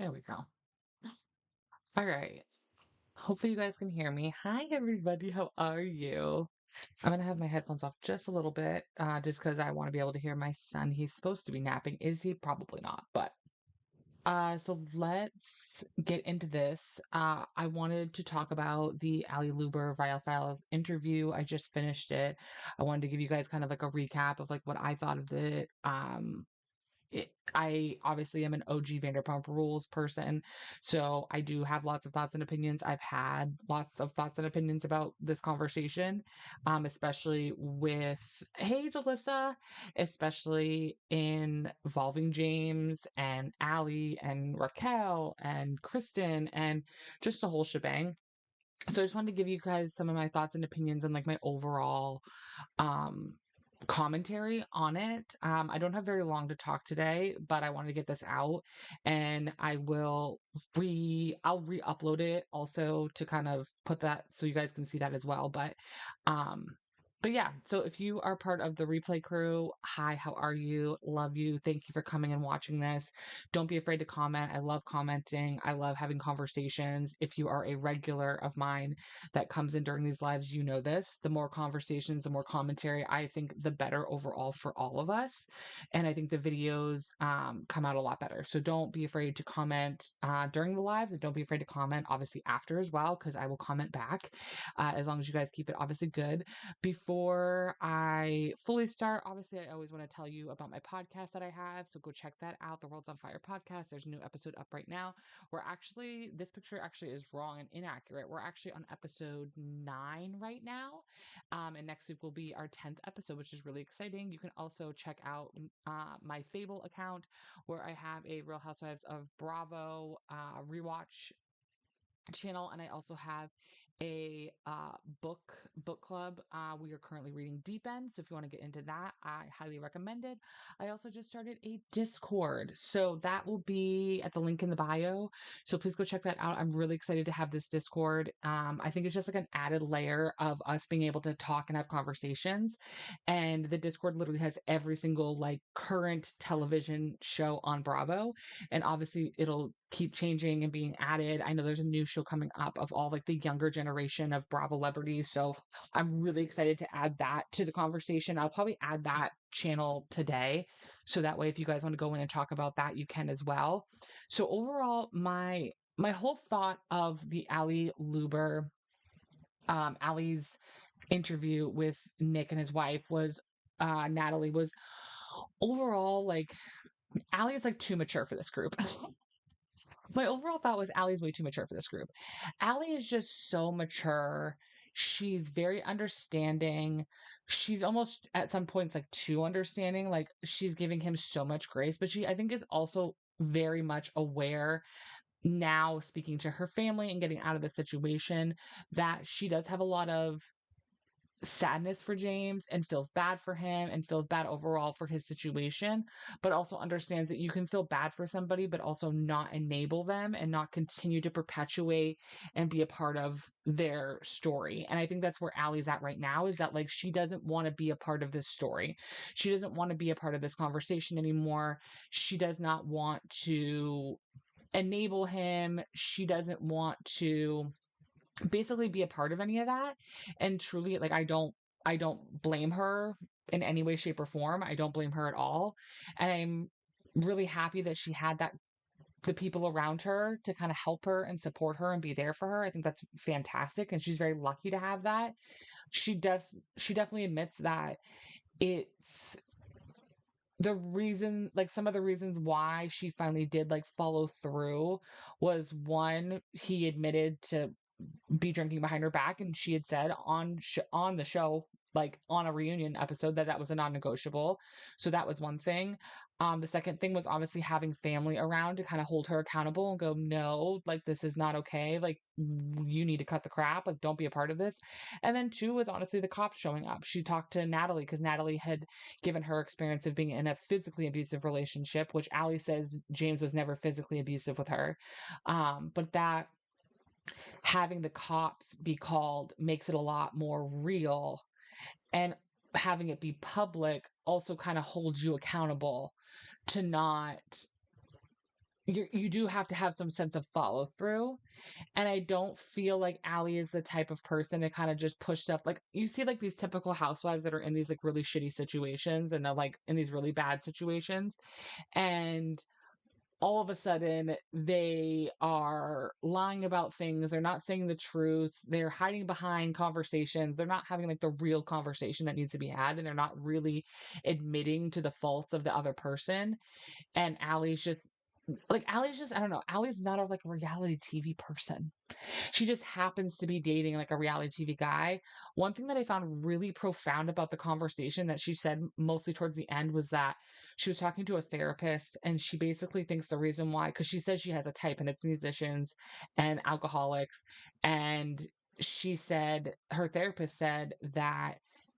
There we go. All right. Hopefully you guys can hear me. Hi, everybody. How are you? I'm gonna have my headphones off just a little bit, just because I want to be able to hear my son. He's supposed to be napping. Is he? Probably not. But so let's get into this. I wanted to talk about the Ali Lewber Viall Files interview. I just finished it. I wanted to give you guys kind of like a recap of like what I thought of it. I obviously am an OG Vanderpump Rules person, so I do have lots of thoughts and opinions. I've had lots of thoughts and opinions about this conversation, especially with, hey, Jalissa, especially involving James and Allie and Raquel and Kristen and just the whole shebang. So I just wanted to give you guys some of my thoughts and opinions and like my overall um commentary on it. I don't have very long to talk today, but I wanted to get this out and I'll re-upload it also to kind of put that so you guys can see that as well. Um but yeah, so if you are part of the replay crew, hi, how are you? Love you. Thank you for coming and watching this. Don't be afraid to comment. I love commenting. I love having conversations. If you are a regular of mine, that comes in during these lives, you know this. The more conversations, the more commentary, I think the better overall for all of us. And I think the videos come out a lot better. So don't be afraid to comment during the lives, and don't be afraid to comment obviously after as well, because I will comment back as long as you guys keep it obviously good. Before I fully start, obviously, I always want to tell you about my podcast that I have. So go check that out, the World's on Fire podcast. There's a new episode up right now. This picture actually is wrong and inaccurate. We're actually on episode 9 right now. And next week will be our 10th episode, which is really exciting. You can also check out my Fable account where I have a Real Housewives of Bravo rewatch channel, and I also have a book club. We are currently reading Deep End, so if you want to get into that, I highly recommend it. I also just started a Discord, so that will be at the link in the bio, so please go check that out. I'm really excited to have this Discord. I think it's just like an added layer of us being able to talk and have conversations, and the Discord literally has every single like current television show on Bravo, and obviously it'll keep changing and being added. I know there's a new show coming up of all like the younger generation of Bravo celebrities, so I'm really excited to add that to the conversation. I'll probably add that channel today, so that way if you guys want to go in and talk about that, you can as well. So overall, my whole thought of the Ali Lewber, Ali's interview with Nick and his wife was, Natalie, was overall like Ali is like too mature for this group. My overall thought was Allie's way too mature for this group. Allie is just so mature. She's very understanding. She's almost at some points like too understanding. Like she's giving him so much grace, but I think is also very much aware now, speaking to her family and getting out of the situation, that she does have a lot of sadness for James and feels bad for him and feels bad overall for his situation, but also understands that you can feel bad for somebody, but also not enable them and not continue to perpetuate and be a part of their story. And I think that's where Allie's at right now, is that like she doesn't want to be a part of this story. She doesn't want to be a part of this conversation anymore. She does not want to enable him. She doesn't want to basically be a part of any of that. And truly, like I don't blame her in any way, shape, or form. I don't blame her at all. And I'm really happy that she had that the people around her to kind of help her and support her and be there for her. I think that's fantastic. And she's very lucky to have that. She definitely admits that it's the reason, like some of the reasons why she finally did like follow through was, one, he admitted to be drinking behind her back, and she had said on the show, like on a reunion episode, that was a non-negotiable. So that was one thing. The second thing was obviously having family around to kind of hold her accountable and go, no, like this is not okay, like you need to cut the crap, like don't be a part of this. And then two was honestly the cops showing up. She talked to Natalie because Natalie had given her experience of being in a physically abusive relationship, which Allie says James was never physically abusive with her. But that having the cops be called makes it a lot more real, and having it be public also kind of holds you accountable to not you do have to have some sense of follow through. And I don't feel like Allie is the type of person to kind of just push stuff. Like you see like these typical housewives that are in these like really shitty situations and they're like in these really bad situations. And all of a sudden they are lying about things. They're not saying the truth. They're hiding behind conversations. They're not having like the real conversation that needs to be had. And they're not really admitting to the faults of the other person. And Allie's just, I don't know. Allie's not a like reality TV person. She just happens to be dating like a reality TV guy. One thing that I found really profound about the conversation that she said mostly towards the end was that she was talking to a therapist and she basically thinks the reason why, because she says she has a type and it's musicians and alcoholics. And she said, her therapist said that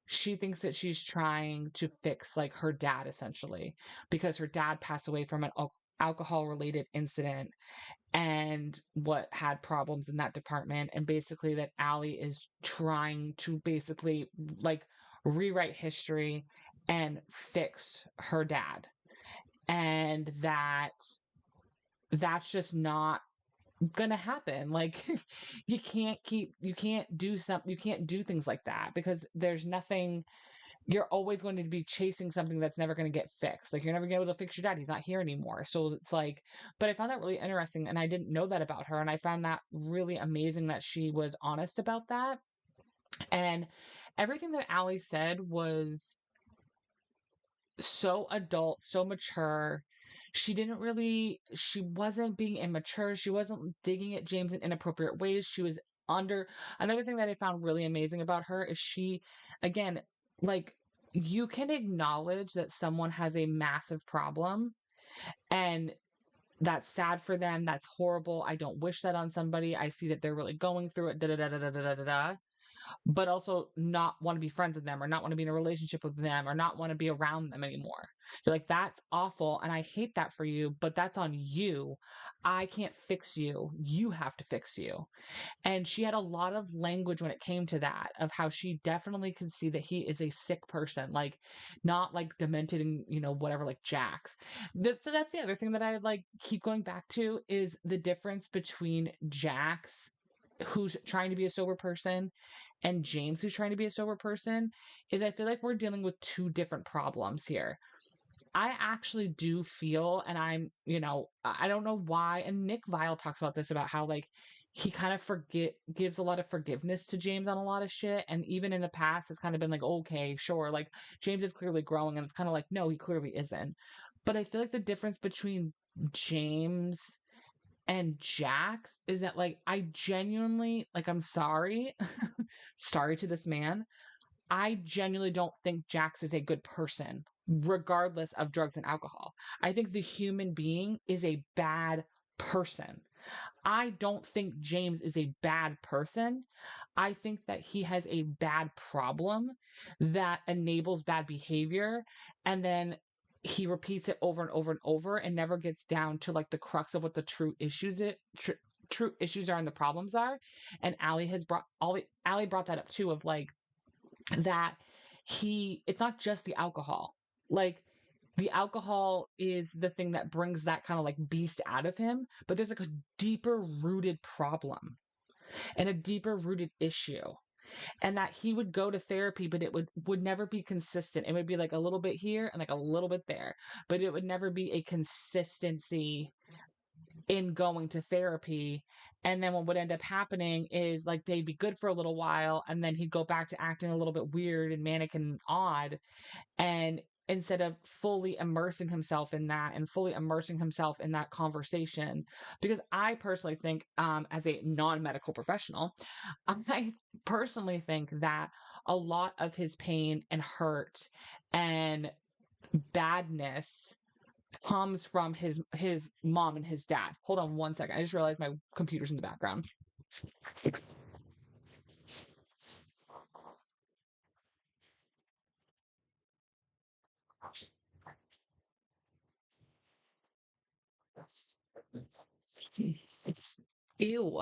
she thinks that she's trying to fix like her dad essentially because her dad passed away from an alcohol related incident and what had problems in that department, and basically that Allie is trying to basically like rewrite history and fix her dad, and that's just not gonna happen. Like you can't do something, you can't do things like that because there's nothing. You're always going to be chasing something that's never going to get fixed. Like you're never going to be able to fix your dad. He's not here anymore. So it's like, but I found that really interesting and I didn't know that about her. And I found that really amazing that she was honest about that. And everything that Allie said was so adult, so mature. She wasn't being immature. She wasn't digging at James in inappropriate ways. She was under. Another thing that I found really amazing about her is she, again, like, you can acknowledge that someone has a massive problem and that's sad for them. That's horrible. I don't wish that on somebody. I see that they're really going through it. Da da da da da da da da, but also not want to be friends with them or not want to be in a relationship with them or not want to be around them anymore. You're like, that's awful. And I hate that for you, but that's on you. I can't fix you. You have to fix you. And she had a lot of language when it came to that, of how she definitely could see that he is a sick person, like not like demented and, whatever, like Jax. So that's the other thing that I like keep going back to is the difference between Jax, who's trying to be a sober person, and James, who's trying to be a sober person, is I feel like we're dealing with two different problems here. I actually do feel, and I don't know why. And Nick Viall talks about this, about how like he kind of gives a lot of forgiveness to James on a lot of shit. And even in the past, it's kind of been like, okay, sure. Like James is clearly growing. And it's kind of like, no, he clearly isn't. But I feel like the difference between James and Jax is that like I genuinely like I'm sorry. Sorry to this man. I genuinely don't think Jax is a good person, regardless of drugs and alcohol. I think the human being is a bad person. I don't think James is a bad person. I think that he has a bad problem that enables bad behavior. And then he repeats it over and over and over and never gets down to like the crux of what the true issues are and the problems are. And Allie brought that up too, of like that it's not just the alcohol. Like the alcohol is the thing that brings that kind of like beast out of him, but there's like a deeper rooted problem and a deeper rooted issue. And that he would go to therapy, but it would never be consistent. It would be like a little bit here and like a little bit there, but it would never be a consistency in going to therapy. And then what would end up happening is like they'd be good for a little while and then he'd go back to acting a little bit weird and manic and odd. And instead of fully immersing himself in that and fully immersing himself in that conversation, because I personally think, as a non-medical professional, I personally think that a lot of his pain and hurt and badness comes from his mom and his dad. Hold on one second. I just realized my computer's in the background. Ew.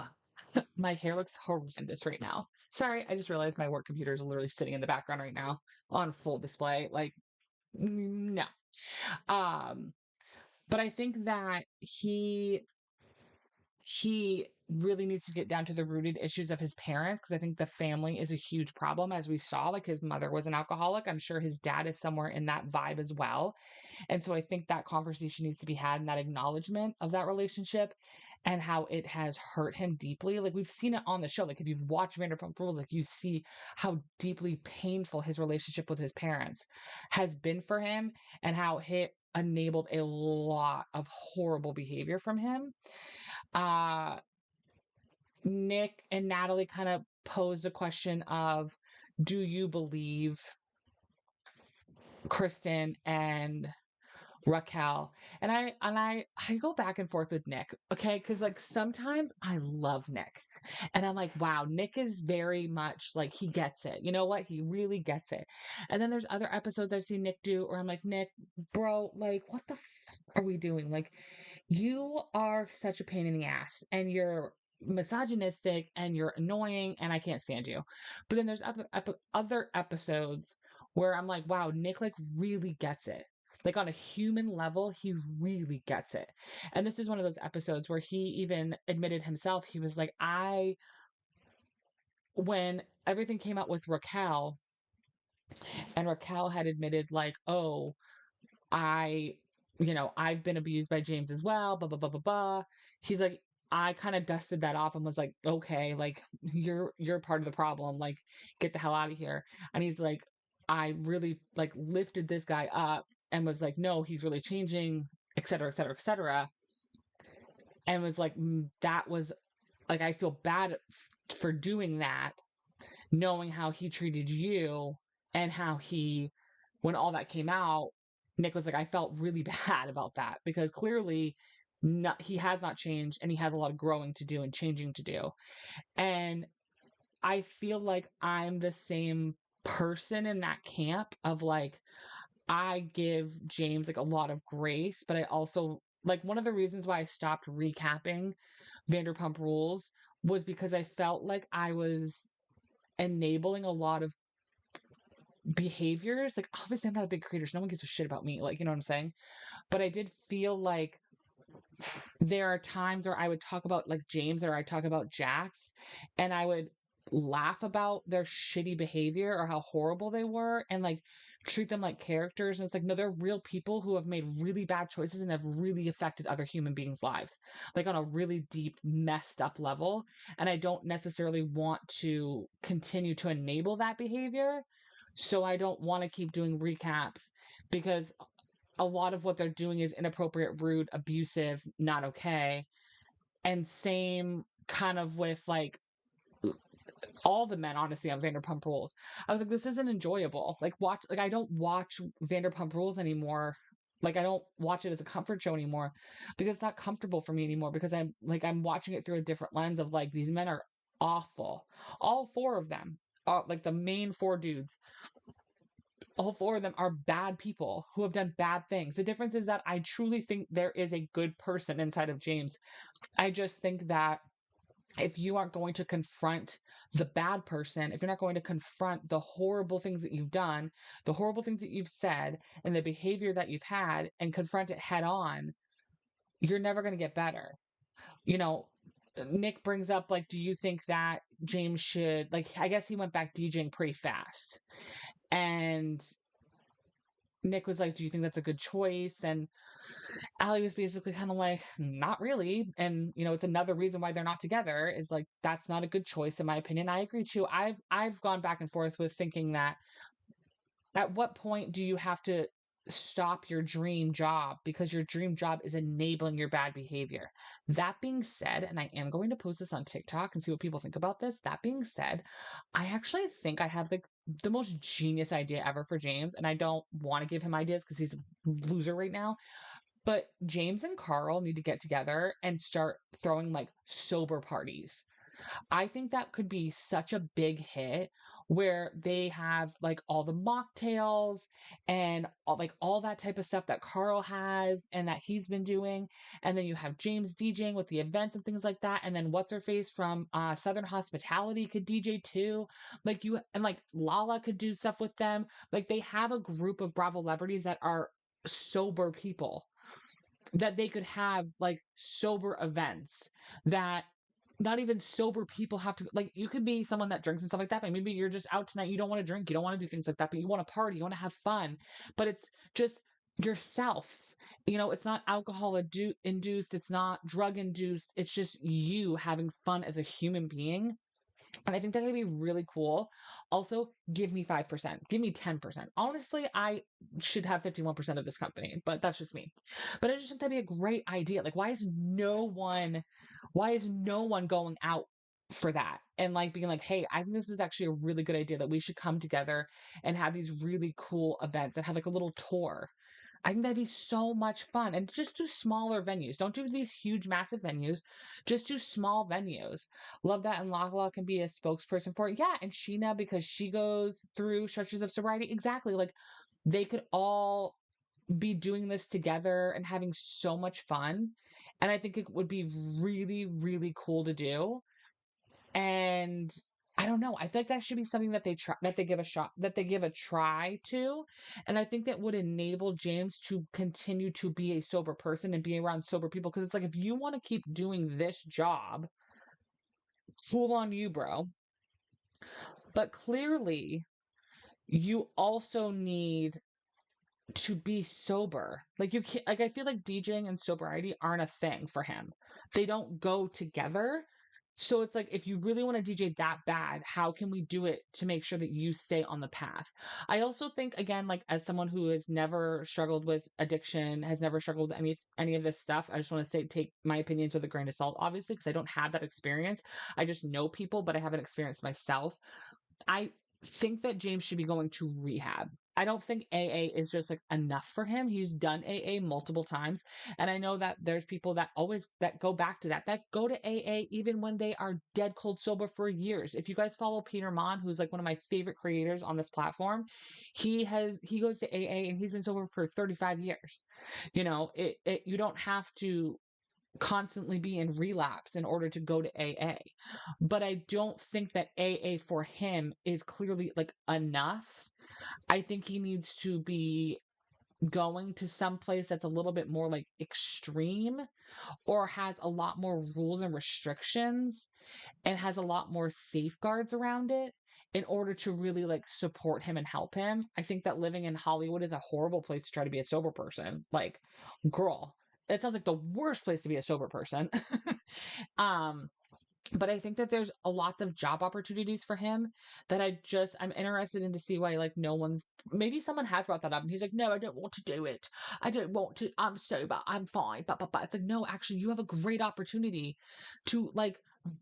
My hair looks horrendous right now. Sorry, I just realized my work computer is literally sitting in the background right now on full display. Like, no. Um, But I think that he really needs to get down to the rooted issues of his parents, because I think the family is a huge problem, as we saw. Like, his mother was an alcoholic. I'm sure his dad is somewhere in that vibe as well. And so I think that conversation needs to be had, and that acknowledgement of that relationship and how it has hurt him deeply. Like, we've seen it on the show. Like, if you've watched Vanderpump Rules, like, you see how deeply painful his relationship with his parents has been for him, and how it enabled a lot of horrible behavior from him. uh Nick and Natalie kind of posed a question of, do you believe Kristen and Raquel? And I go back and forth with Nick, okay? Because like sometimes I love Nick, and I'm like, wow, Nick is very much like, he gets it. You know what? He really gets it. And then there's other episodes I've seen Nick do where I'm like, Nick, bro, like, what the are we doing? Like, you are such a pain in the ass, and you're misogynistic, and you're annoying, and I can't stand you. But then there's other episodes where I'm like, wow, Nick like really gets it. Like, on a human level, he really gets it. And this is one of those episodes where he even admitted himself. He was like, when everything came out with Raquel, and Raquel had admitted, like, oh, I, I've been abused by James as well, blah, blah, blah, blah, blah. He's like, I kind of dusted that off and was like, okay, like, you're part of the problem. Like, get the hell out of here. And he's like, I really like lifted this guy up and was like, no, he's really changing, et cetera, et cetera, et cetera. And was like, that was like, I feel bad for doing that, knowing how he treated you, and how when all that came out, Nick was like, I felt really bad about that, because clearly he has not changed, and he has a lot of growing to do and changing to do. And I feel like I'm the same person in that camp of like, I give James like a lot of grace, but I also like, one of the reasons why I stopped recapping Vanderpump Rules was because I felt like I was enabling a lot of behaviors. Like, obviously I'm not a big creator, so no one gives a shit about me, like, you know what I'm saying? But I did feel like there are times where I would talk about like James, or I talk about Jax, and I would laugh about their shitty behavior or how horrible they were, and like treat them like characters. And it's like, no, they're real people who have made really bad choices and have really affected other human beings' lives, like on a really deep, messed up level. And I don't necessarily want to continue to enable that behavior. So I don't want to keep doing recaps, because a lot of what they're doing is inappropriate, rude, abusive, not okay. And same kind of with like all the men, honestly, on Vanderpump Rules. I was like, this isn't enjoyable. Like, I don't watch Vanderpump Rules anymore. Like, I don't watch it as a comfort show anymore, because it's not comfortable for me anymore, because I'm watching it through a different lens of like, these men are awful. All four of them are like the main four dudes. All four of them are bad people who have done bad things. The difference is that I truly think there is a good person inside of James. I just think that if you aren't going to confront the bad person, if you're not going to confront the horrible things that you've done, the horrible things that you've said, and the behavior that you've had, and confront it head on, you're never going to get better. You know, Nick brings up, like, do you think that James should, like, I guess he went back DJing pretty fast. And Nick was like, do you think that's a good choice? And Allie was basically kind of like, not really. And it's another reason why they're not together, is like, that's not a good choice in my opinion. I agree too. I've gone back and forth with thinking that, at what point do you have to stop your dream job because your dream job is enabling your bad behavior? That being said, and I am going to post this on TikTok and see what people think about this. That being said, I actually think I have the most genius idea ever for James, and I don't want to give him ideas because he's a loser right now. But James and Carl need to get together and start throwing like sober parties. I think that could be such a big hit, where they have like all the mocktails and all that type of stuff that Carl has and that he's been doing. And then you have James DJing with the events and things like that. And then what's her face from Southern Hospitality could DJ too. Like Lala could do stuff with them. Like, they have a group of Bravo celebrities that are sober people. that they could have like sober events that not even sober people have to, like, you could be someone that drinks and stuff like that, but maybe you're just out tonight, you don't want to drink, you don't want to do things like that, but you want to party, you want to have fun, but it's just yourself. It's not alcohol induced, it's not drug induced, it's just you having fun as a human being. And I think that could be really cool. Also, give me 5%, give me 10%. Honestly, I should have 51% of this company, but that's just me. But I just think that'd be a great idea. Like, why is no one going out for that and like being like, hey, I think this is actually a really good idea that we should come together and have these really cool events and have like a little tour. I think that'd be so much fun. And just do smaller venues. Don't do these huge, massive venues. Just do small venues. Love that. And Lala can be a spokesperson for it. Yeah. And Sheena, because she goes through stretches of sobriety. Exactly. Like they could all be doing this together and having so much fun. And I think it would be really, really cool to do. And I don't know. I feel like that should be something that they try, that they give a shot, that they give a try to. And I think that would enable James to continue to be a sober person and be around sober people. Because it's like, if you want to keep doing this job, cool on you, bro. But clearly, you also need to be sober. Like you can't, like I feel like DJing and sobriety aren't a thing for him. They don't go together. So it's like, if you really want to DJ that bad, how can we do it to make sure that you stay on the path? I also think, again, like as someone who has never struggled with addiction, has never struggled with any of this stuff, I just want to say, take my opinions with a grain of salt, obviously, because I don't have that experience. I just know people, but I haven't experienced myself. I think that James should be going to rehab. I don't think AA is just like enough for him. He's done AA multiple times. And I know that there's people that always that go back to that go to AA even when they are dead cold sober for years. If you guys follow Peter Mon, who's like one of my favorite creators on this platform, he goes to AA and he's been sober for 35 years. You don't have to constantly be in relapse in order to go to AA. But I don't think that AA for him is clearly like enough. I think he needs to be going to some place that's a little bit more like extreme or has a lot more rules and restrictions and has a lot more safeguards around it in order to really like support him and help him. I think that living in Hollywood is a horrible place to try to be a sober person. Like, girl, that sounds like the worst place to be a sober person. um but I think that there's a lots of job opportunities for him that I'm interested in to see why like no one's, maybe someone has brought that up and he's like, no, I don't want to do it. I don't want to. I'm sober. I'm fine. But it's like, no, actually, you have a great opportunity to like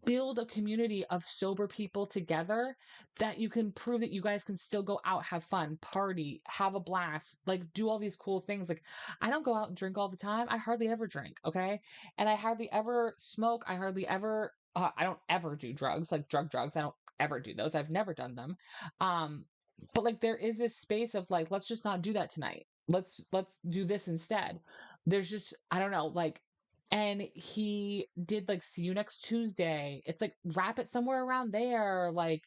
build a community of sober people together that you can prove that you guys can still go out, have fun, party, have a blast, like do all these cool things. Like, I don't go out and drink all the time. I hardly ever drink. Okay. And I hardly ever smoke. I don't ever do drugs, like drugs. I don't ever do those. I've never done them. But like there is this space of like, let's just not do that tonight. Let's do this instead. There's just, I don't know, like, and he did like see you next Tuesday. It's like wrap it somewhere around there. Like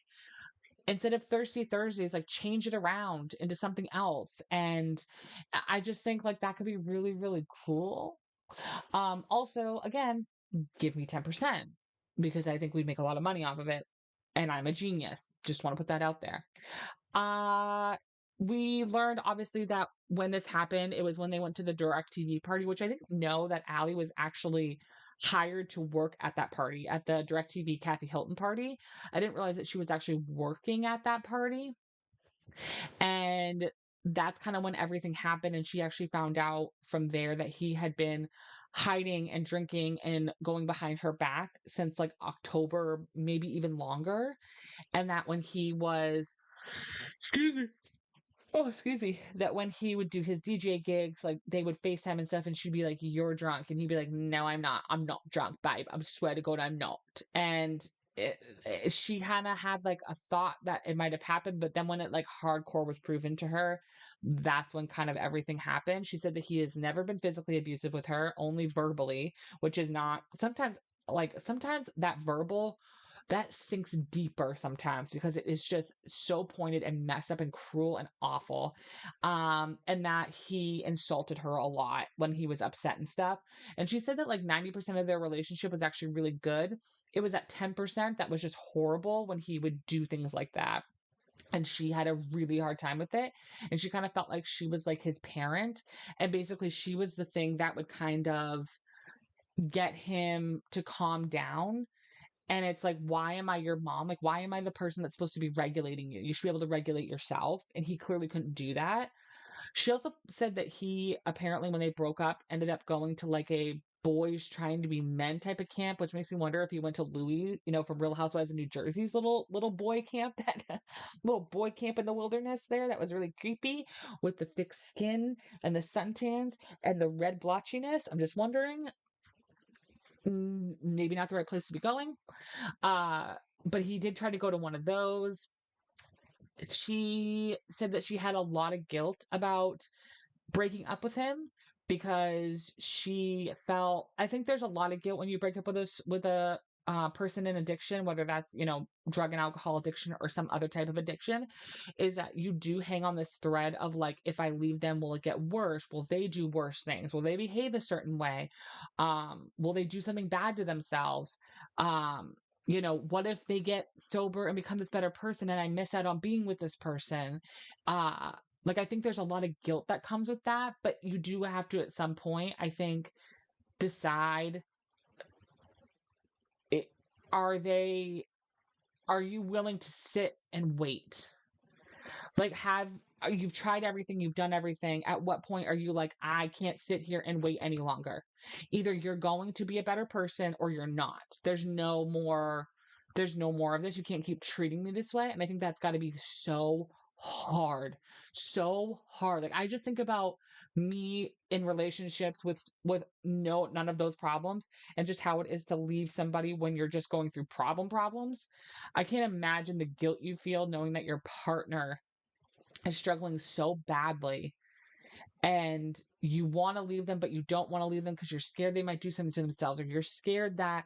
instead of Thirsty Thursdays, like change it around into something else. And I just think like that could be really, really cool. Also, again, give me 10% because I think we'd make a lot of money off of it. And I'm a genius. Just want to put that out there. Uh, we learned obviously that when this happened, it was when they went to the Direct TV party, which I didn't know that Allie was actually hired to work at that party, at the Direct TV Kathy Hilton party. I didn't realize that she was actually working at that party. And that's kind of when everything happened. And she actually found out from there that he had been hiding and drinking and going behind her back since like October, maybe even longer. And that when he was, excuse me, oh, excuse me, that when he would do his DJ gigs, like they would FaceTime and stuff, and she'd be like, "You're drunk," and he'd be like, "No, I'm not. I'm not drunk, babe. I swear to God, I'm not." And she kind of had like a thought that it might have happened, but then when it like hardcore was proven to her, that's when kind of everything happened. She said that he has never been physically abusive with her, only verbally, which is not sometimes, like sometimes that verbal that sinks deeper sometimes because it is just so pointed and messed up and cruel and awful. And that he insulted her a lot when he was upset and stuff. And she said that like 90% of their relationship was actually really good. It was that 10% that was just horrible when he would do things like that. And she had a really hard time with it. And she kind of felt like she was like his parent. And basically, she was the thing that would kind of get him to calm down. And it's like, why am I your mom? Like, why am I the person that's supposed to be regulating you? You should be able to regulate yourself. And he clearly couldn't do that. She also said that he apparently, when they broke up, ended up going to like a boys trying to be men type of camp, which makes me wonder if he went to Louis, from Real Housewives of New Jersey's little boy camp, that little boy camp in the wilderness there. That was really creepy with the thick skin and the suntans and the red blotchiness. I'm just wondering, maybe not the right place to be going. Uh, but he did try to go to one of those. She said that she had a lot of guilt about breaking up with him because she felt, I think there's a lot of guilt when you break up with a person in addiction, whether that's drug and alcohol addiction or some other type of addiction, is that you do hang on this thread of like, if I leave them, will it get worse? Will they do worse things? Will they behave a certain way? Will they do something bad to themselves? What if they get sober and become this better person and I miss out on being with this person? Like, I think there's a lot of guilt that comes with that, but you do have to, at some point, I think, decide, it, are they, are you willing to sit and wait? Like, you've tried everything, you've done everything. At what point are you like, I can't sit here and wait any longer? Either you're going to be a better person or you're not. There's no more of this. You can't keep treating me this way. And I think that's got to be so hard. So hard. Like, I just think about me in relationships with none of those problems, and just how it is to leave somebody when you're just going through problems. I can't imagine the guilt you feel knowing that your partner is struggling so badly and you want to leave them, but you don't want to leave them because you're scared they might do something to themselves, or you're scared that,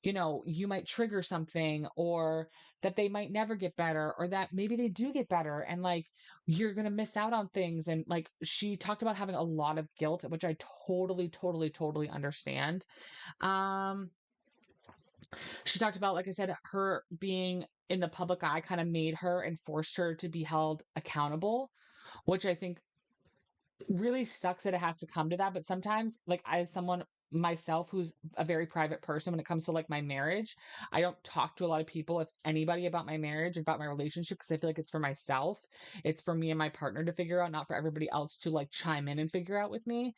you might trigger something, or that they might never get better, or that maybe they do get better and like you're going to miss out on things. And like, she talked about having a lot of guilt, which I totally, totally, totally understand. Um, she talked about, like I said, her being in the public eye kind of made her and forced her to be held accountable, which I think really sucks that it has to come to that. But sometimes, like, as someone myself who's a very private person, when it comes to like my marriage, I don't talk to a lot of people, if anybody, about my marriage, about my relationship, because I feel like it's for myself. It's for me and my partner to figure out, not for everybody else to like chime in and figure out with me.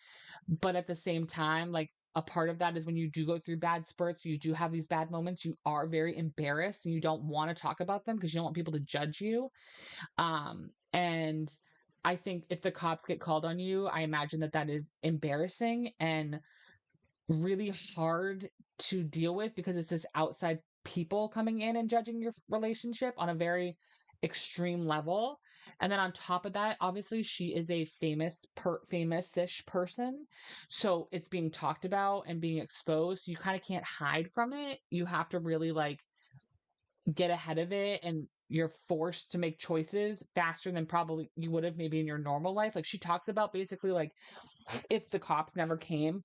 But at the same time, like, a part of that is when you do go through bad spurts, you do have these bad moments, you are very embarrassed and you don't want to talk about them because you don't want people to judge you. And I think if the cops get called on you, I imagine that that is embarrassing and really hard to deal with, because it's this outside people coming in and judging your relationship on a very extreme level. And then on top of that, obviously she is a famous-ish person. So it's being talked about and being exposed. So you kind of can't hide from it. You have to really like get ahead of it, and you're forced to make choices faster than probably you would have maybe in your normal life. Like, she talks about basically like, if the cops never came,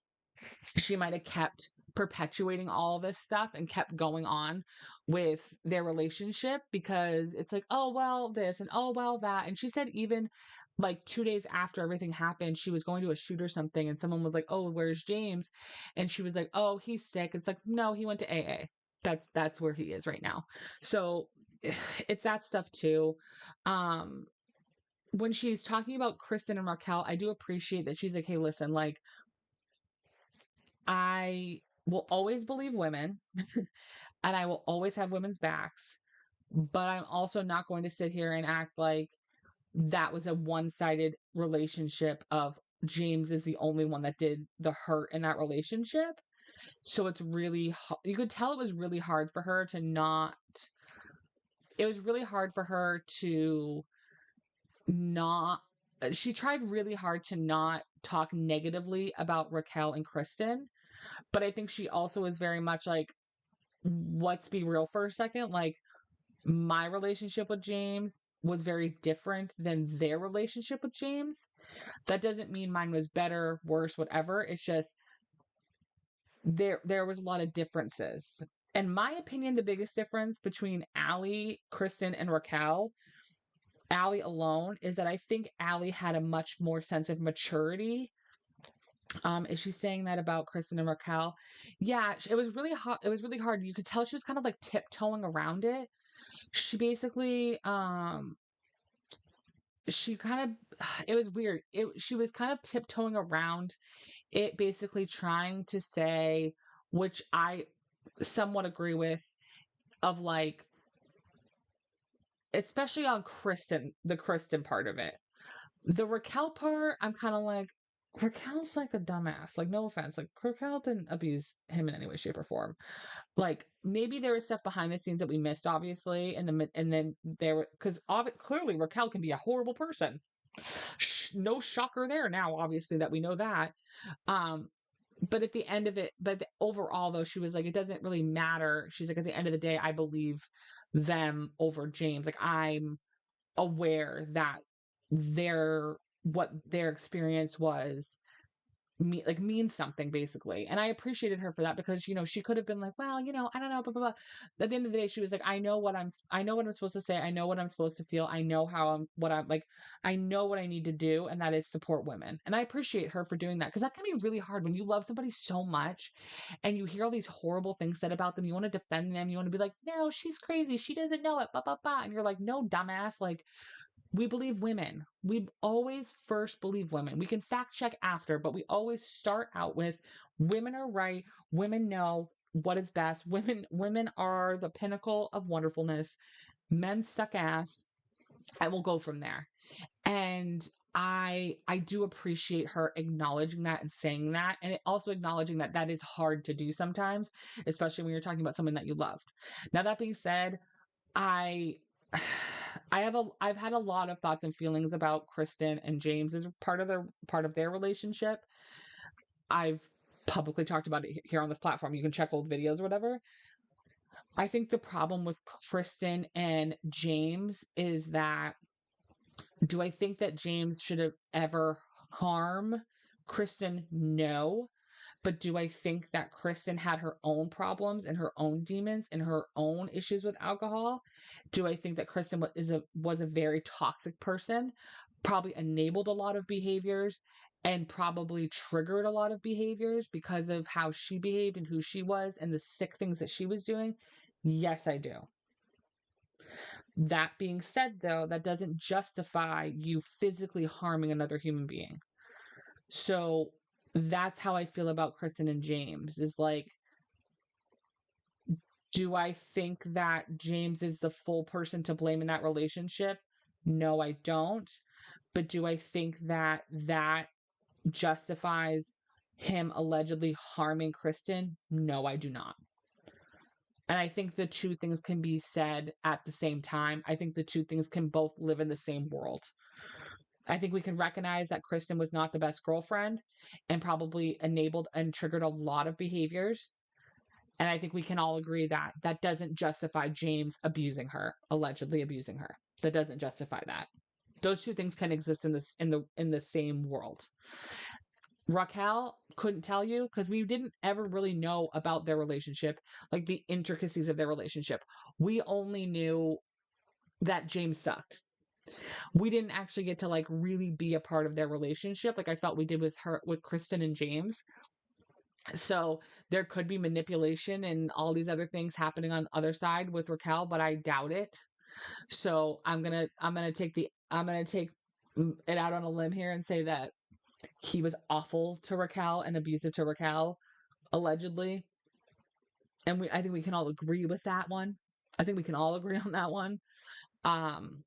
she might have kept perpetuating all this stuff and kept going on with their relationship, because it's like, oh well this and oh well that. And she said even like 2 days after everything happened, she was going to a shoot or something, and someone was like, oh, where's James? And she was like, oh, he's sick. It's like, no, he went to AA. That's where he is right now. So it's that stuff too. um when she's talking about Kristen and Raquel, I do appreciate that she's like, hey, listen, like, I will always believe women and I will always have women's backs, but I'm also not going to sit here and act like that was a one-sided relationship of James is the only one that did the hurt in that relationship. So it's really, you could tell it was really hard for her to not, it was really hard for her to not, she tried really hard to not talk negatively about Raquel and Kristen. But I think she also is very much like, let's be real for a second. Like, my relationship with James was very different than their relationship with James. That doesn't mean mine was better, worse, whatever. It's just there was a lot of differences. In my opinion, the biggest difference between Allie, Kristen, and Raquel, Allie alone, is that I think Allie had a much more sense of maturity. Is she saying that about Kristen and Raquel? Yeah, it was really hard. It was really hard. You could tell she was kind of like tiptoeing around it. She basically, she kind of, it was weird. She was kind of tiptoeing around it, basically trying to say, which I somewhat agree with, of like, especially on Kristen, the Kristen part of it. The Raquel part, I'm kind of like, Raquel's like a dumbass. Like, no offense. Like, Raquel didn't abuse him in any way, shape, or form. Like, maybe there was stuff behind the scenes that we missed, obviously, and then there were, because clearly Raquel can be a horrible person. No shocker there now, obviously, that we know that. Um, but at the end of it, overall though, she was like, it doesn't really matter. She's like, at the end of the day, I believe them over James. Like, I'm aware that what their experience was means something, basically. And I appreciated her for that, because she could have been like, well, I don't know, blah blah blah. At the end of the day, she was like, I know what I'm supposed to say, I know what I'm supposed to feel, I know what I'm like, I know what I need to do, and that is support women. And I appreciate her for doing that, because that can be really hard when you love somebody so much and you hear all these horrible things said about them. You want to defend them, you want to be like, no, she's crazy, she doesn't know it, blah blah blah. And you're like, no, dumbass. Like, we believe women. We always first believe women. We can fact check after, but we always start out with women are right. Women know what is best. Women are the pinnacle of wonderfulness. Men suck ass. I will go from there. And I do appreciate her acknowledging that and saying that, and also acknowledging that that is hard to do sometimes, especially when you're talking about someone that you loved. Now, that being said, I I've had a lot of thoughts and feelings about Kristen and James as part of their relationship. I've publicly talked about it here on this platform. You can check old videos or whatever. I think the problem with Kristen and James is that, do I think that James should have ever harm Kristen? No. But do I think that Kristen had her own problems and her own demons and her own issues with alcohol? Do I think that Kristen was a very toxic person, probably enabled a lot of behaviors and probably triggered a lot of behaviors because of how she behaved and who she was and the sick things that she was doing? Yes, I do. That being said, though, that doesn't justify you physically harming another human being. So that's how I feel about Kristen and James, is like, do I think that James is the full person to blame in that relationship? No, I don't. But do I think that that justifies him allegedly harming Kristen? No, I do not. And I think the two things can be said at the same time. I think the two things can both live in the same world. I think we can recognize that Kristen was not the best girlfriend and probably enabled and triggered a lot of behaviors. And I think we can all agree that that doesn't justify James abusing her, allegedly abusing her. That doesn't justify that. Those two things can exist in the same world. Raquel couldn't tell you, because we didn't ever really know about their relationship, like the intricacies of their relationship. We only knew that James sucked. We didn't actually get to like really be a part of their relationship like I felt we did with Kristen and James. So there could be manipulation and all these other things happening on the other side with Raquel, but I doubt it. So I'm gonna take it out on a limb here and say that he was awful to Raquel and abusive to Raquel, allegedly. And I think we can all agree with that one. I think we can all agree on that one. Um,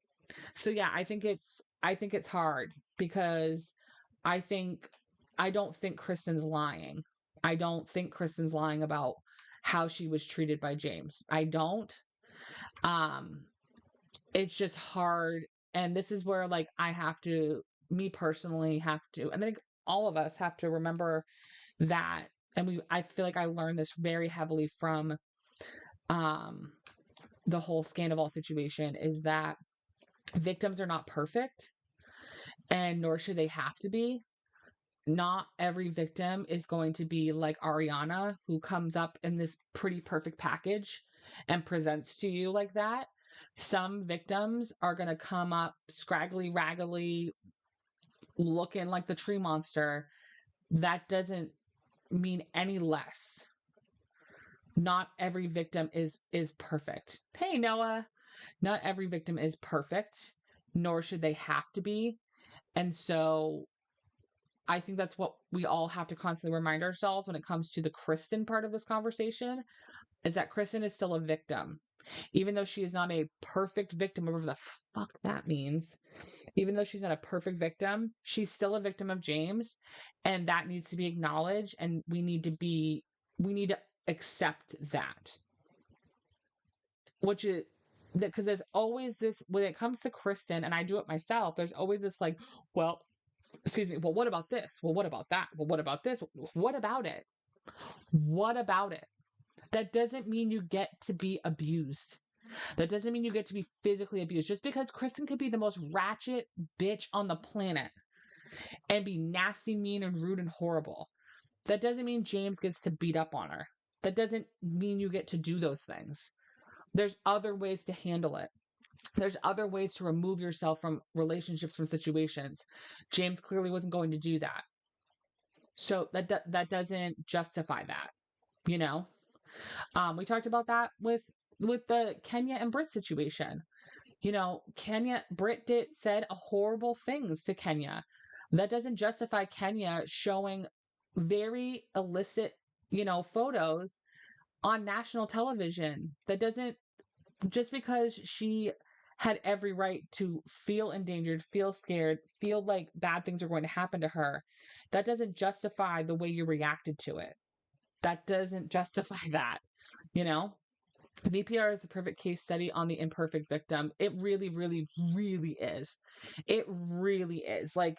so yeah, I think it's hard, because I think I don't think Kristen's lying. I don't think Kristen's lying about how she was treated by James. I don't. Um, it's just hard, and this is where like me personally have to, and I think all of us have to remember that, and I feel like I learned this very heavily from um, the whole Scandival situation is that victims are not perfect, and nor should they have to be. Not every victim is going to be like Ariana, who comes up in this pretty perfect package and presents to you like that. Some victims are going to come up scraggly, raggedy, looking like the tree monster. That doesn't mean any less. Not every victim is perfect. Hey Noah, not every victim is perfect, nor should they have to be. And so I think that's what we all have to constantly remind ourselves when it comes to the Kristen part of this conversation, is that Kristen is still a victim. Even though she is not a perfect victim, whatever the fuck that means, even though she's not a perfect victim, she's still a victim of James. And that needs to be acknowledged. And we need to accept that. Which is, because there's always this, when it comes to Kristen, and I do it myself, there's always this like, well, excuse me, well, what about this? Well, what about that? Well, what about this? What about it? What about it? That doesn't mean you get to be abused. That doesn't mean you get to be physically abused. Just because Kristen could be the most ratchet bitch on the planet and be nasty, mean, and rude and horrible, that doesn't mean James gets to beat up on her. That doesn't mean you get to do those things. There's other ways to handle it. There's other ways to remove yourself from relationships, from situations. James clearly wasn't going to do that. So that doesn't justify that, you know? We talked about that with the Kenya and Britt situation. You know, Britt said horrible things to Kenya. That doesn't justify Kenya showing very illicit, photos on national television. That doesn't, just because she had every right to feel endangered, feel scared, feel like bad things are going to happen to her, that doesn't justify the way you reacted to it. That doesn't justify that, you know? VPR is a perfect case study on the imperfect victim. It really, really, really is. It really is. Like,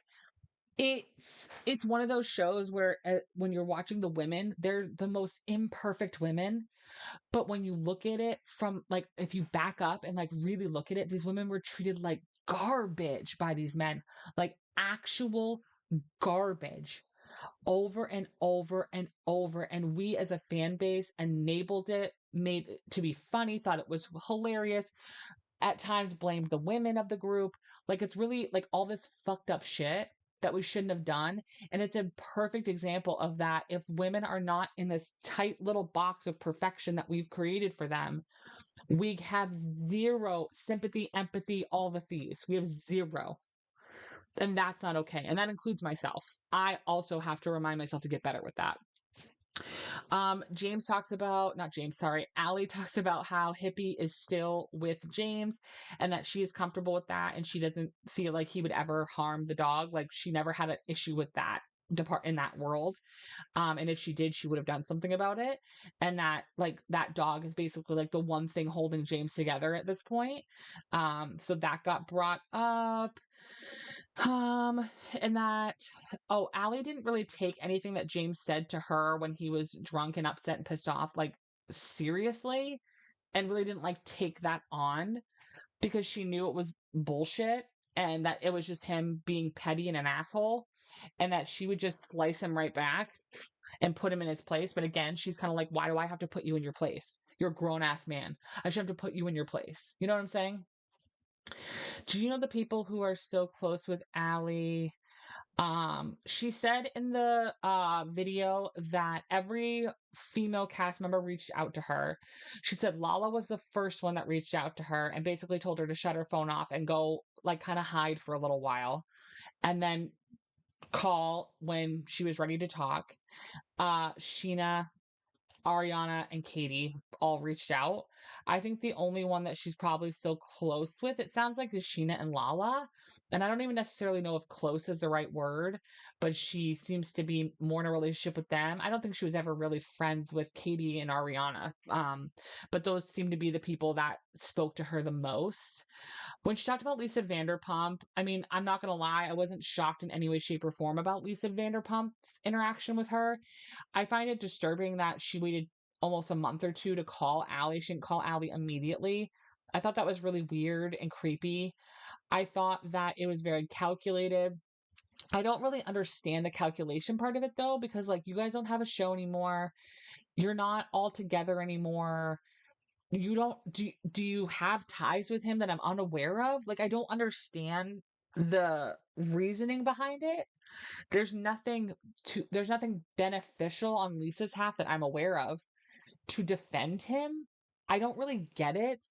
it's one of those shows where when you're watching the women, they're the most imperfect women. But when you look at it from, like, if you back up and like really look at it, these women were treated like garbage by these men, like actual garbage, over and over and over. And we as a fan base enabled it, made it to be funny, thought it was hilarious, at times blamed the women of the group. Like, it's really like all this fucked up shit that we shouldn't have done. And it's a perfect example of that. If women are not in this tight little box of perfection that we've created for them, we have zero sympathy, empathy, all the thieves. We have zero. And that's not okay. And that includes myself. I also have to remind myself to get better with that. James talks about, not James, sorry, Allie talks about how Hippie is still with James and that she is comfortable with that and she doesn't feel like he would ever harm the dog. Like, she never had an issue with that in that world. And if she did, she would have done something about it. And that, like, that dog is basically like the one thing holding James together at this point. So that got brought up. And that, Allie didn't really take anything that James said to her when he was drunk and upset and pissed off, like, seriously, and really didn't like take that on, because she knew it was bullshit and that it was just him being petty and an asshole, and that she would just slice him right back and put him in his place. But again, she's kind of like, why do I have to put you in your place? You're a grown ass man. I should have to put you in your place. You know what I'm saying? Do you know the people who are still close with Allie? She said in the video that every female cast member reached out to her. She said Lala was the first one that reached out to her and basically told her to shut her phone off and go, like, kind of hide for a little while and then call when she was ready to talk. Sheena, Ariana, and Katie all reached out. I think the only one that she's probably still close with, it sounds like, is Sheena and Lala. And I don't even necessarily know if close is the right word, but she seems to be more in a relationship with them. I don't think she was ever really friends with Katie and Ariana. But those seem to be the people that spoke to her the most. When she talked about Lisa Vanderpump, I mean, I'm not going to lie, I wasn't shocked in any way, shape, or form about Lisa Vanderpump's interaction with her. I find it disturbing that she waited almost a month or two to call Allie. She didn't call Allie immediately. I thought that was really weird and creepy. I thought that it was very calculated. I don't really understand the calculation part of it though, because like you guys don't have a show anymore. You're not all together anymore. You don't do you have ties with him that I'm unaware of? Like I don't understand the reasoning behind it. There's nothing beneficial on Lisa's half that I'm aware of to defend him. I don't really get it.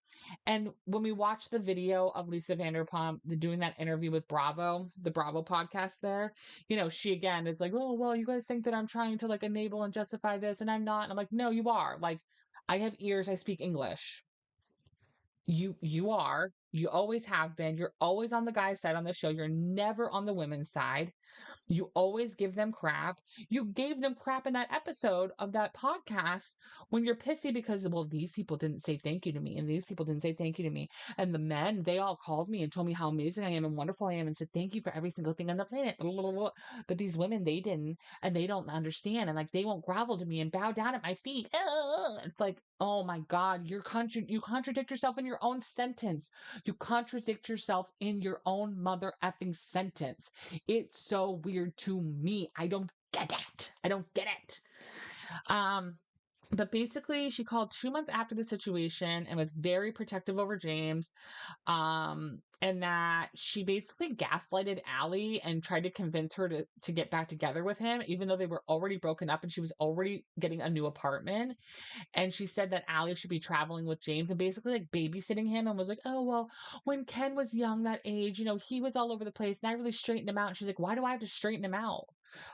And when we watch the video of Lisa Vanderpump doing that interview with Bravo, the Bravo podcast there, she again is like, oh, well, you guys think that I'm trying to like enable and justify this, and I'm not. And I'm like, no, you are. Like, I have ears, I speak English. You are. You always have been. You're always on the guy's side on the show. You're never on the women's side. You always give them crap. You gave them crap in that episode of that podcast when you're pissy because, well, these people didn't say thank you to me, and these people didn't say thank you to me. And the men, they all called me and told me how amazing I am and wonderful I am and said thank you for every single thing on the planet. But these women, they didn't, and they don't understand, and like they won't grovel to me and bow down at my feet. It's like, oh my God, you contradict yourself in your own sentence. You contradict yourself in your own mother effing sentence. It's so weird to me. I don't get it. I don't get it. But basically, she called 2 months after the situation and was very protective over James. And that she basically gaslighted Allie and tried to convince her to get back together with him, even though they were already broken up and she was already getting a new apartment. And she said that Allie should be traveling with James and basically like babysitting him, and was like, oh, well, when Ken was young, that age, he was all over the place and I really straightened him out. And she's like, why do I have to straighten him out?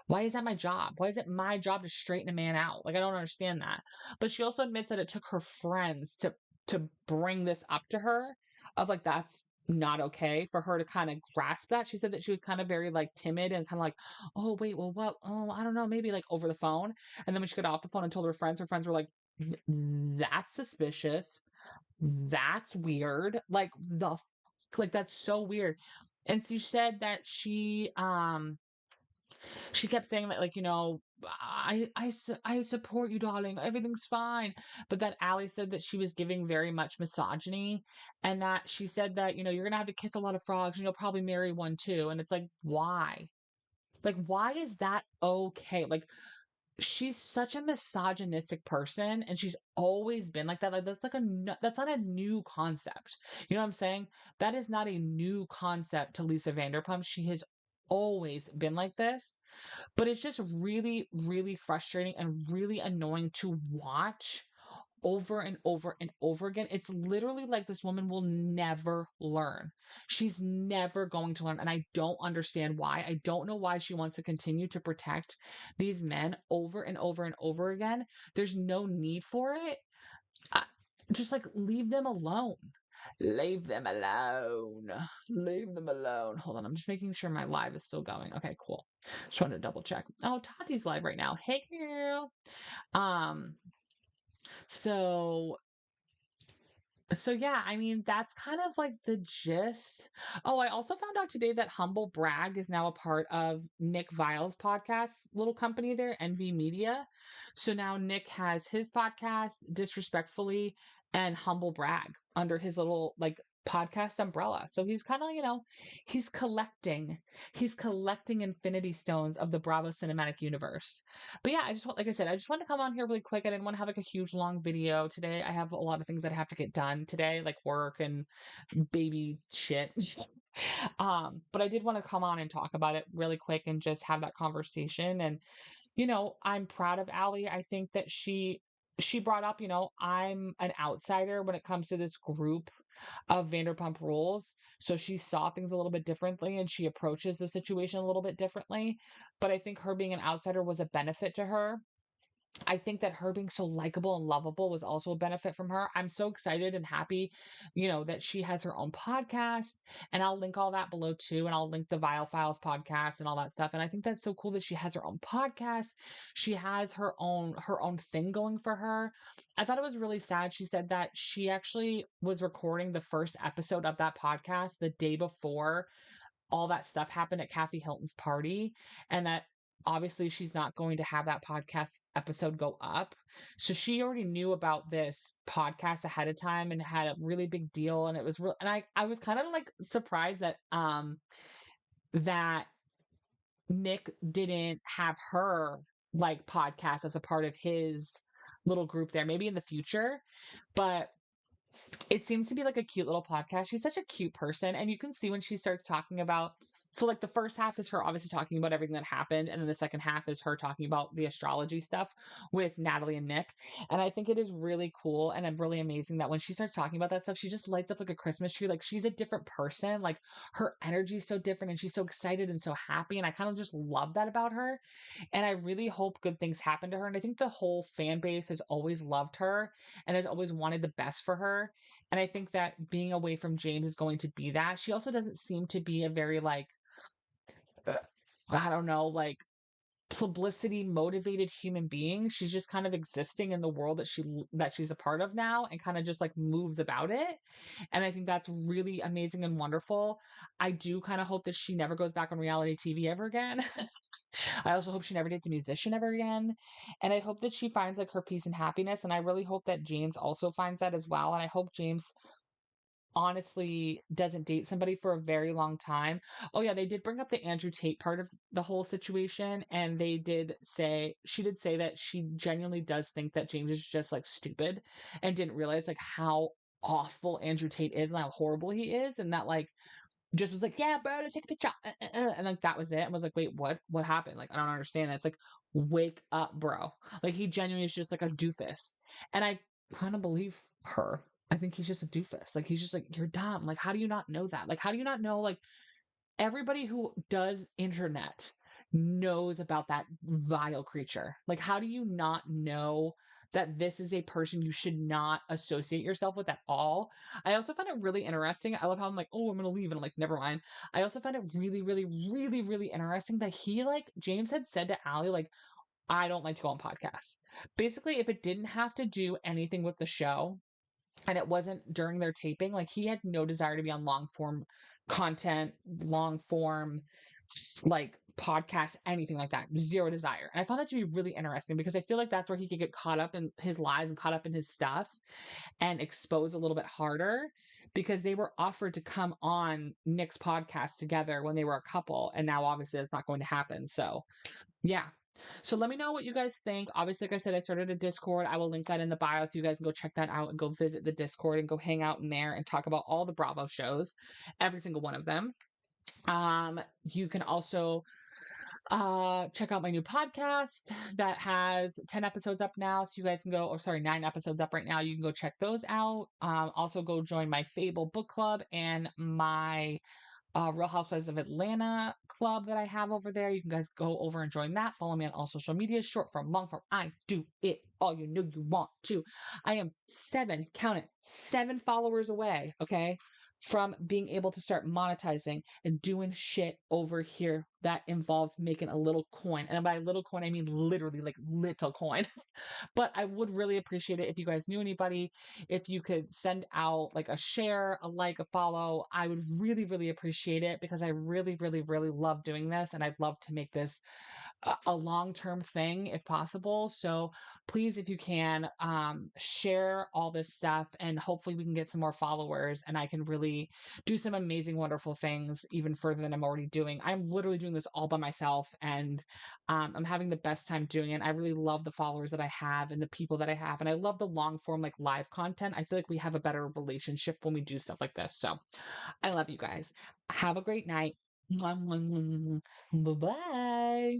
Why is that my job? Why is it my job to straighten a man out? Like, I don't understand that. But she also admits that it took her friends to bring this up to her, of like, that's not okay, for her to kind of grasp that. She said that she was kind of very like timid and kind of like, oh wait, well, what? Oh, I don't know, maybe like over the phone. And then when she got off the phone and told her friends were like, that's suspicious. That's weird. Like that's so weird. And she said that she kept saying that, like, I support you, darling. Everything's fine. But that Allie said that she was giving very much misogyny, and that she said that, you're going to have to kiss a lot of frogs and you'll probably marry one too. And it's like, why? Like, why is that okay? Like, she's such a misogynistic person and she's always been like that. Like, that's not a new concept. You know what I'm saying? That is not a new concept to Lisa Vanderpump. She has always been like this. But it's just really, really frustrating and really annoying to watch over and over and over again. It's literally like this woman will never learn. She's never going to learn. And I don't understand why. I don't know why she wants to continue to protect these men over and over and over again. There's no need for it. Just like leave them alone. Leave them alone. Leave them alone. Hold on. I'm just making sure my live is still going. Okay, cool. Just wanted to double check. Oh, Tati's live right now. Hey, girl. Um, so yeah, I mean, that's kind of like the gist. Oh, I also found out today that Humble Brag is now a part of Nick Viall's podcast, little company there, NV Media. So now Nick has his podcast, Disrespectfully, and Humble Brag under his little like podcast umbrella. So he's kind of, he's collecting infinity stones of the Bravo cinematic universe. But yeah, like I said, I just want to come on here really quick. I didn't want to have like a huge long video today. I have a lot of things that I have to get done today, like work and baby shit. But I did want to come on and talk about it really quick and just have that conversation. And I'm proud of Allie. I think that she brought up, I'm an outsider when it comes to this group of Vanderpump Rules. So she saw things a little bit differently and she approaches the situation a little bit differently. But I think her being an outsider was a benefit to her. I think that her being so likable and lovable was also a benefit from her. I'm so excited and happy, that she has her own podcast, and I'll link all that below too. And I'll link the Viall Files podcast and all that stuff. And I think that's so cool that she has her own podcast. She has her own thing going for her. I thought it was really sad. She said that she actually was recording the first episode of that podcast the day before all that stuff happened at Kathy Hilton's party, and that obviously she's not going to have that podcast episode go up. So she already knew about this podcast ahead of time and had a really big deal. And it was real. And I was kind of like surprised that Nick didn't have her like podcast as a part of his little group there, maybe in the future. But it seems to be like a cute little podcast. She's such a cute person. And you can see when she starts talking about, so like the first half is her obviously talking about everything that happened. And then the second half is her talking about the astrology stuff with Natalie and Nick. And I think it is really cool and really amazing that when she starts talking about that stuff, she just lights up like a Christmas tree. Like she's a different person. Like her energy is so different and she's so excited and so happy. And I kind of just love that about her. And I really hope good things happen to her. And I think the whole fan base has always loved her and has always wanted the best for her. And I think that being away from James is going to be that. She also doesn't seem to be a very like, uh, I don't know, like publicity motivated human being. She's just kind of existing in the world that she's a part of now and kind of just like moves about it. And I think that's really amazing and wonderful. I do kind of hope that she never goes back on reality TV ever again. I also hope she never dates a musician ever again. And I hope that she finds like her peace and happiness. And I really hope that James also finds that as well. And I hope James honestly doesn't date somebody for a very long time. Oh yeah, they did bring up the Andrew Tate part of the whole situation, and she did say that she genuinely does think that James is just like stupid and didn't realize like how awful Andrew Tate is and how horrible he is, and that like just was like, yeah, bro, take a picture. And like that was it. And was like, wait, what? What happened? Like, I don't understand that. It's like, wake up, bro. Like he genuinely is just like a doofus. And I kind of believe her. I think he's just a doofus. Like he's just like, you're dumb. Like, how do you not know that? Like, how do you not know like everybody who does internet knows about that vile creature? Like, how do you not know that this is a person you should not associate yourself with at all? I also find it really interesting. I love how I'm like, oh, I'm gonna leave, and I'm like, never mind. I also find it really, really, really, really interesting that he like James had said to Allie, like, I don't like to go on podcasts. Basically, if it didn't have to do anything with the show, and it wasn't during their taping, like he had no desire to be on long form content, long form like podcast, anything like that. Zero desire. And I found that to be really interesting because I feel like that's where he could get caught up in his lies and caught up in his stuff and expose a little bit harder, because they were offered to come on Nick's podcast together when they were a couple, and now obviously it's not going to happen. So yeah. So let me know what you guys think. Obviously, like I said, I started a Discord. I will link that in the bio so you guys can go check that out and go visit the Discord and go hang out in there and talk about all the Bravo shows, every single one of them. You can also check out my new podcast that has 10 episodes up now, so you guys can go, or sorry, 9 episodes up right now. You can go check those out. Also go join my Fable book club and my Real Housewives of Atlanta club that I have over there. You can guys go over and join that. Follow me on all social media, short form, long form. I do it all you know you want to. I am 7, count it, 7 followers away, okay, from being able to start monetizing and doing shit over here that involves making a little coin. And by little coin, I mean literally like little coin. But I would really appreciate it if you guys knew anybody, if you could send out like a share, a like, a follow. I would really, really appreciate it because I really, really, really love doing this, and I'd love to make this a long-term thing if possible. So please, if you can, share all this stuff, and hopefully we can get some more followers and I can really do some amazing, wonderful things even further than I'm already doing. I'm literally doing this all by myself, and I'm having the best time doing it. I really love the followers that I have and the people that I have, and I love the long form like live content. I feel like we have a better relationship when we do stuff like this. So I love you guys. Have a great night. Bye bye.